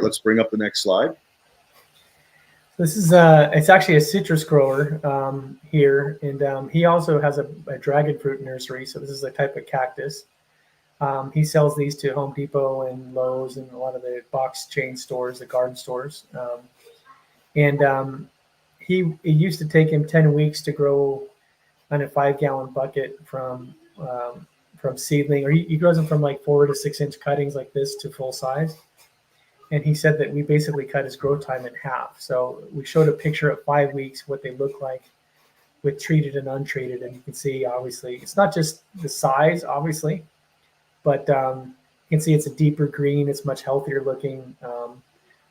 Let's bring up the next slide. This is it's actually a citrus grower here, and he also has a dragon fruit nursery. So this is a type of cactus. He sells these to Home Depot and Lowe's and a lot of the box chain stores, the garden stores. It used to take him 10 weeks to grow on a 5-gallon bucket from seedling, or he grows them from like 4 to 6 inch cuttings like this to full size. And he said that we basically cut his growth time in half. So we showed a picture at 5 weeks, what they look like with treated and untreated. And you can see, obviously, it's not just the size, obviously, but you can see it's a deeper green. It's much healthier looking,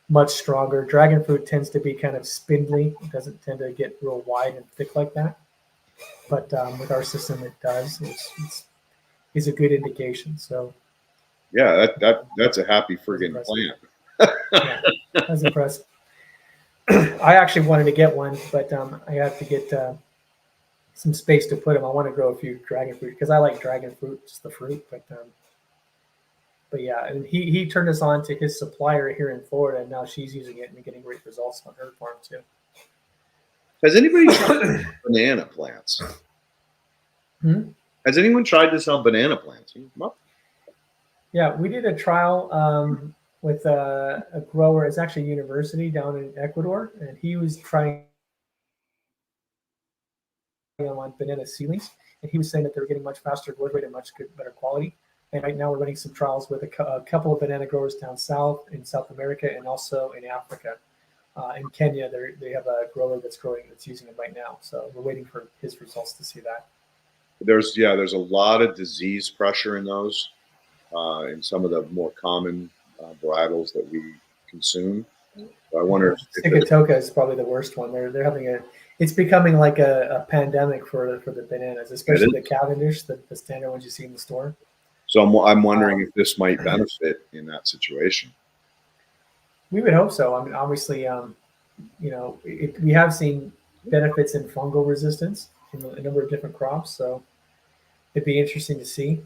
much stronger. Dragon fruit tends to be kind of spindly. It doesn't tend to get real wide and thick like that. But with our system, it does. It's a good indication. So yeah, that's a happy friggin' plant. Yeah, that's impressive. I actually wanted to get one, but I have to get some space to put them. I want to grow a few dragon fruit because I like dragon fruit, just the fruit. But yeah, and he turned us on to his supplier here in Florida, and now she's using it and getting great results on her farm too. Has anybody tried banana plants? Has anyone tried to sell banana plants? Yeah, we did a trial with a grower. It's actually a university down in Ecuador, and he was trying on banana seedlings, and he was saying that they were getting much faster growth rate and much better quality. And right now we're running some trials with a couple of banana growers down south in South America and also in Africa. In Kenya, they have a grower that's using it right now. So we're waiting for his results to see that. There's a lot of disease pressure in those, in some of the more common varietals that we consume. So I wonder if Sigatoka is probably the worst one. They're having it's becoming like a pandemic for the bananas, especially the Cavendish, the standard ones you see in the store. So I'm wondering if this might benefit in that situation. We would hope so. I mean, obviously, we have seen benefits in fungal resistance in a number of different crops. So it'd be interesting to see.